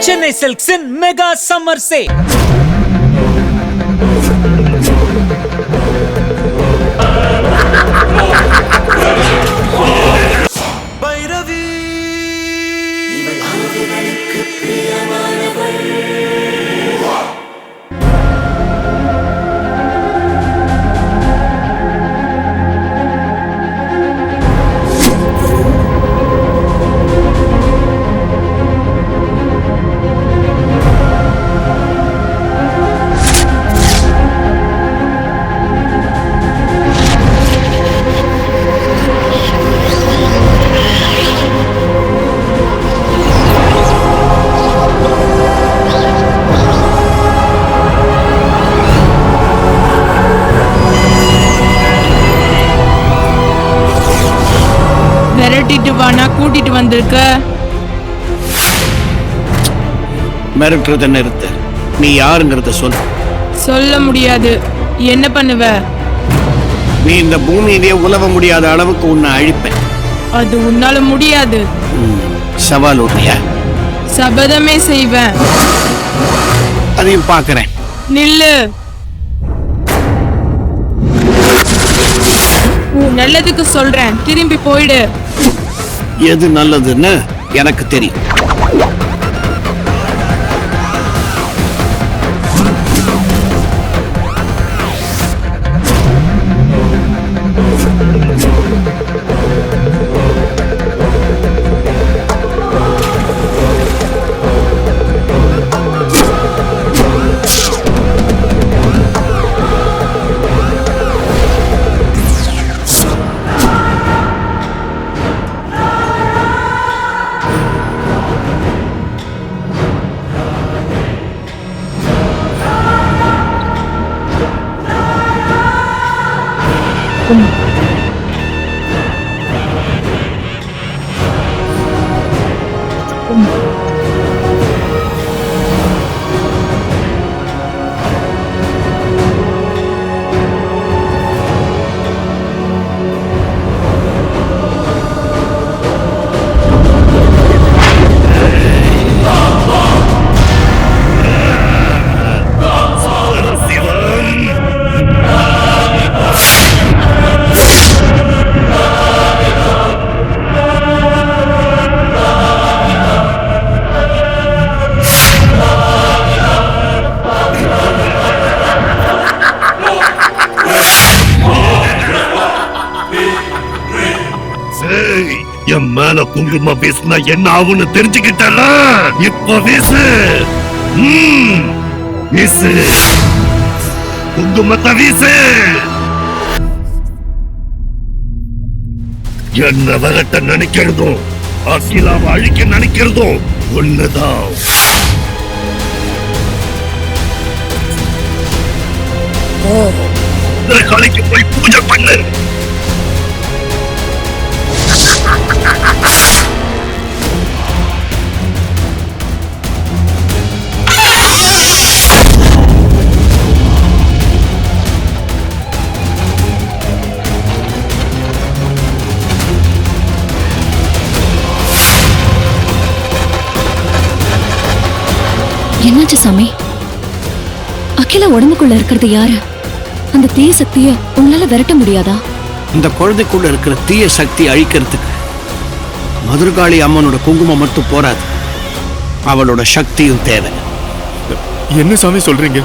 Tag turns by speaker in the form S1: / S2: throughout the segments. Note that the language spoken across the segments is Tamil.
S1: Chennai Silks in Mega Summer Sale.
S2: கூட்டிட்டு வந்திருக்க.
S3: மிரட்டுறத நிறுத்து. நீ யாருங்கிறத சொல்லு.
S2: சொல்ல முடியாது. என்ன பண்ணுவ?
S3: நீ இந்த பூமியிலேயே உலவ முடியாத அளவுக்கு உன்னை அழிப்பேன்.
S2: அது உன்னால முடியாது.
S3: சவால் உண்மையா?
S2: சபதமே செய்வேன்.
S3: அதையும் பார்க்கிறேன்.
S2: நில்லு. நல்லதுக்கு சொல்றேன், திரும்பி போயிடு.
S3: எது நல்லதுன்னு எனக்கு தெரியும்.
S4: என் மேல குங்குமம் வீசினா என்ன ஆகும்னு தெரிஞ்சுக்கிட்டல. இப்ப வீசு. வீசு, குங்குமத்தை வீசு. என்ன விரட்ட நினைக்கிறதும் அகிலாவை அழிக்க நினைக்கிறதும் ஒண்ணுதான். கலைக்கு போய் பூஜை பண்ணு.
S5: என்னாச்சு சாமி? அகிலா உடம்புக்குள்ள இருக்கிறது யாரு? அந்த தீய சக்திய உங்களால விரட்ட முடியாதா?
S3: இந்த குழந்தைக்குள்ள இருக்கிற தீய சக்தி அழிக்கிறதுக்கு மதுரகாளி அம்மனோட குங்குமம் மட்டும் போராது, அவளோட சக்தியும் தேவை.
S6: என்ன சாமி சொல்றீங்க?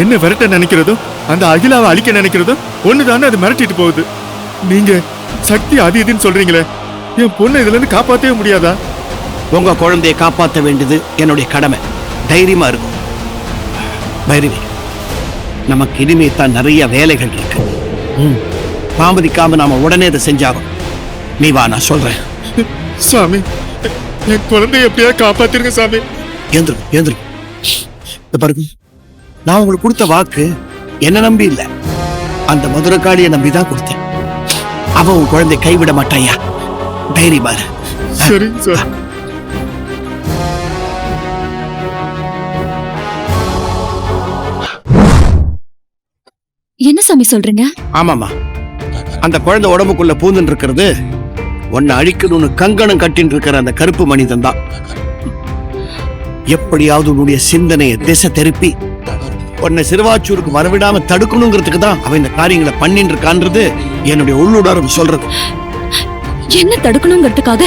S6: என்ன விரட்ட நினைக்கிறதும் அந்த அகிலாவை அழிக்க நினைக்கிறதும் ஒண்ணுதானே அது மிரட்டிட்டு போகுது. நீங்க சக்தி அது இதுன்னு சொல்றீங்களே, என் பொண்ணை இதுல இருந்து காப்பாற்றவே முடியாதா?
S3: உங்க குழந்தையை காப்பாற்ற வேண்டியது என்னுடைய கடமை. தைரியமா இருக்கும் பைரவி. நமக்கு இனிமே தான் நிறைய வேலைகள் இருக்கு. தாமதிக்காம நாம உடனே அதை செஞ்சாகும். நீ வா, நான் சொல்றேன்.
S6: சாமி, என் குழந்தைய எப்படியா காப்பாத்திருங்க சாமி.
S3: ஏந்திரு. பாருங்க, நான் உங்களுக்கு கொடுத்த வாக்கு என்ன நம்பி இல்ல, அந்த மதுரகாளியை நம்பிதான் கொடுத்தேன். அவன் உன் குழந்தை கைவிட மாட்டாயா. தைரியமா இரு.
S6: சரி சார்.
S5: என்ன சாமி சொல்றீங்க?
S3: ஆமாமா, அந்த குழந்தை உடம்புக்குள்ள பூந்துன்னு இருக்கிறது உன்னை அழிக்கணும்னு கங்கணம் கட்டின்னு இருக்கிற அந்த கருப்பு மனிதன் தான். எப்படியாவது உன்னுடைய சிந்தனையை திசை திருப்பி உன்னை சிறுவாச்சூருக்கு வரவிடாம தடுக்கணுங்கிறதுக்கு தான் அவன் இந்த காரியங்களை பண்ணிட்டு இருக்கான்றது என்னுடைய உள்ளுணர்வு சொல்றது.
S5: என்ன தடுக்கணுங்கிறதுக்காக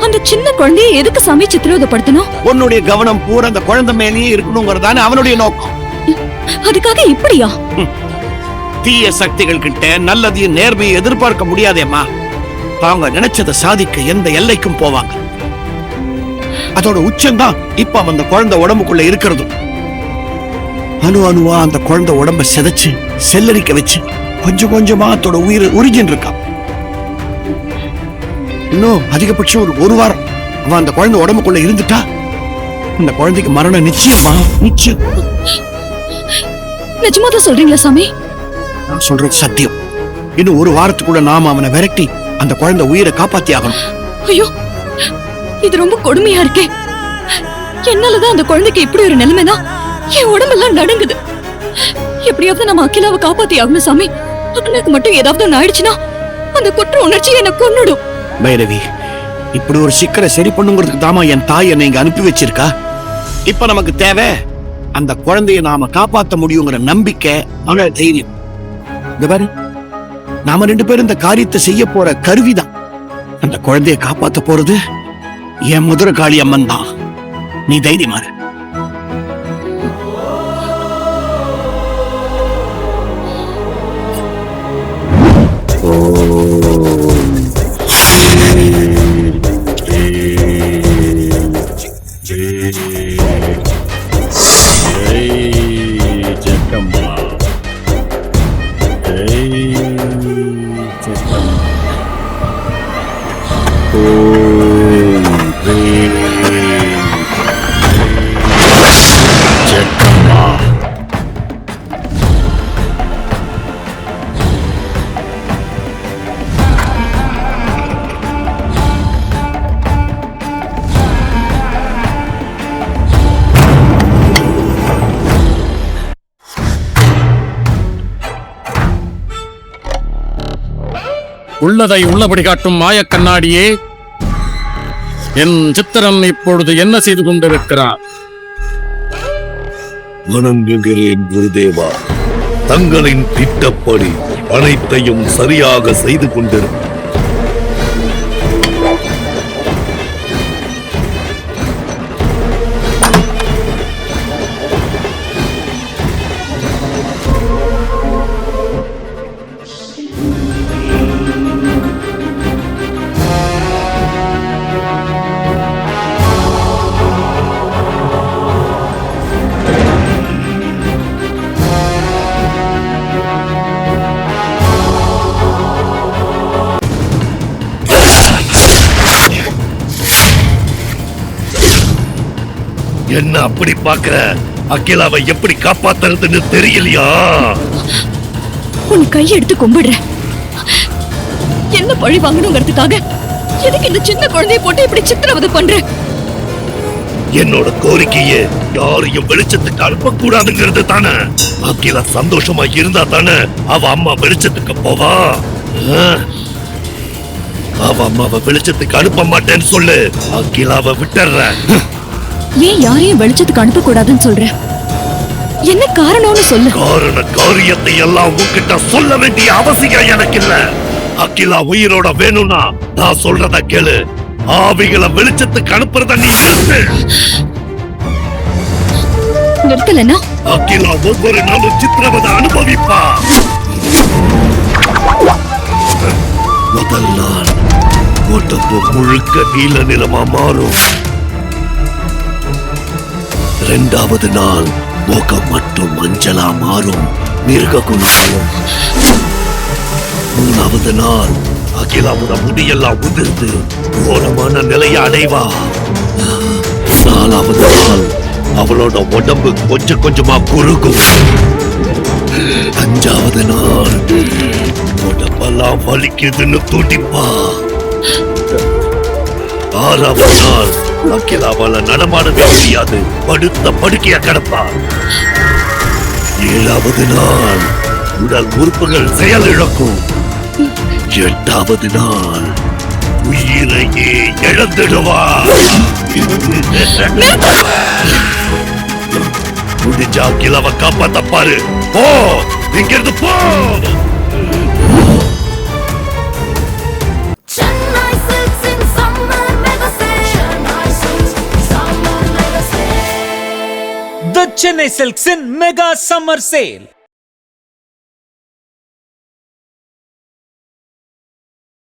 S5: அந்த சின்ன குழந்தையை எதுக்கு சாமி சித்திரவதைப்படுத்தணும்?
S3: உன்னுடைய கவனம் பூரா அந்த குழந்தை மேலேயே இருக்கணுங்கிறதானே அவனுடைய நோக்கம்.
S5: அதுக்காக இப்படியா?
S3: தீய சக்திகள் கிட்ட நல்லதையும் நேர்மையை எதிர்பார்க்க முடியாதேம்மா. தாங்க நினைச்சதை சாதிக்க எந்த எல்லைக்கும் போவாங்க. அதோட உச்சம்தான் இப்ப அந்த குழந்தை உடம்புக்குள்ள இருக்கிறது. அணு அணுவா அந்த குழந்தை உடம்ப சிதைச்சு செல்லரிக்க வச்சு கொஞ்சம் கொஞ்சமா அதோட உயிர் உறிஞ்சின்னு இருக்கான். இன்னும் அதிகபட்சம் ஒரு வாரம் அவன் அந்த குழந்தை உடம்புக்குள்ள இருந்துட்டா இந்த குழந்தைக்கு மரணம் நிச்சயமா, நிச்சயம்.
S5: நிஜமாதான் சொல்றீங்களா சாமி?
S3: நான் சொல்றது சத்தியம். இன்னும் ஒரு வாரத்துக்குள்ள நாம அவனை விரட்டி அந்த குழந்தை உயிரை காப்பாத்தி ஆகணும்.
S5: ஐயோ, இது ரொம்ப கொடுமையா இருக்கே. என்னாலதான் அந்த குழந்தைக்கு இப்படி ஒரு நிலைமைனா என் உடம்பெல்லாம் நடுங்குது. எப்படியாவது நம்ம அகிலாவை காப்பாத்தி ஆகணும் சாமி. அகிலாக்கு மட்டும் ஏதாவது ஒண்ணு ஆயிடுச்சுன்னா அந்த குற்ற உணர்ச்சி என்ன கொன்னுடும்.
S3: பைரவி, இப்படி ஒரு சிக்கலை சரி பண்ணுங்கிறதுக்கு தாமா என் தாய் என்னை இங்க அனுப்பி வச்சிருக்கா. இப்ப நமக்கு தேவை அந்த குழந்தைய நாம காப்பாத்த முடியுங்கிற நம்பிக்கை, மன தைரியம். இந்த பாரு, நாம 2 பேரும் இந்த காரியத்தை செய்ய போற கருவிதான். அந்த குழந்தைய காப்பாத்த போறது என் மதுரை காளி அம்மன் தான். நீ தைரியமா இரு.
S7: உள்ளதை உள்ளபடி காட்டும் மாயக் கண்ணாடியே, என் சித்திரன் இப்பொழுது என்ன செய்து கொண்டிருக்கிறார்?
S4: வணங்குகிறேன் குருதேவா. தங்களின் திட்டப்படி அனைத்தையும் சரியாக செய்து கொண்டிருக்கிறேன். என்ன அப்படி பாக்குற? அகிலாவை எப்படி காப்பாத்துறதுன்னு தெரியலையா?
S5: உன் கையெடுத்து கும்பிடுறேன். என்ன பழி வாங்கணுங்கிறதுக்காக எதுக்கு இந்த சின்ன குழந்தையை போட்டு இப்படி சித்திரவதை பண்ற?
S4: என்னோட கோரிக்கையே யாரையும் வெளிச்சத்துக்கு அனுப்ப கூடாதுங்கிறது தானே. அகிலா சந்தோஷமா இருந்தா தானே அவ அம்மா வெளிச்சத்துக்கு போவா. அவ அம்மாவை வெளிச்சத்துக்கு அனுப்ப மாட்டேன்னு சொல்லு. அகிலாவை விட்டுற.
S5: ஏன் யாரையும் வெளிச்சத்துக்கு அனுப்ப கூடாதுன்னு சொல்ற? என்ன காரணம்னு சொல்லு.
S4: காரியத்தை எல்லாம் உன்கிட்ட சொல்ல வேண்டிய அவசியம் எனக்கு இல்ல. அகிலா உயிரோட வேணும்னா நான் சொல்றத கேளு. ஆவிகளை வெளிச்சத்துக்கு அனுப்புறத நீ நிறுத்து.
S5: நிறுத்தலன்னா
S4: அகிலா ஒவ்வொரு நாளும் சித்திரவதை அனுபவிப்பா. முதல் நாள் உடம்பு முழுக்க நீல நிறமா மாறும். 2வது நாள் முகம் மட்டும் மஞ்சளா மாறும், மிருக குணமாகும். 3வது நாள் அகிலாவோட முடியெல்லாம் உதிர்ந்து கோரமான நிலையை அடைவா. 4வது நாள் அவளோட உடம்பு கொஞ்சம் கொஞ்சமா குறுகும். 5வது நாள் உடம்பெல்லாம் வலிக்குதுன்னு துடிப்பா. 6வது நாள் அகிலாவால நடமாடவே முடியாது, படுத்த படுக்கையா கிடப்பா. 7வது நாள் உடல் உறுப்புகள் செயலிழக்கும். 8வது நாள் உயிரையே இழந்துடுவா. முடிஞ்சா அகிலாவை காப்பாத்த பாரு. போ, இங்கிருந்து போ.
S8: Chennai Silks in summer mega sale. Chennai Silks summer mega sale.
S1: The Chennai Silks in Mega Summer Sale.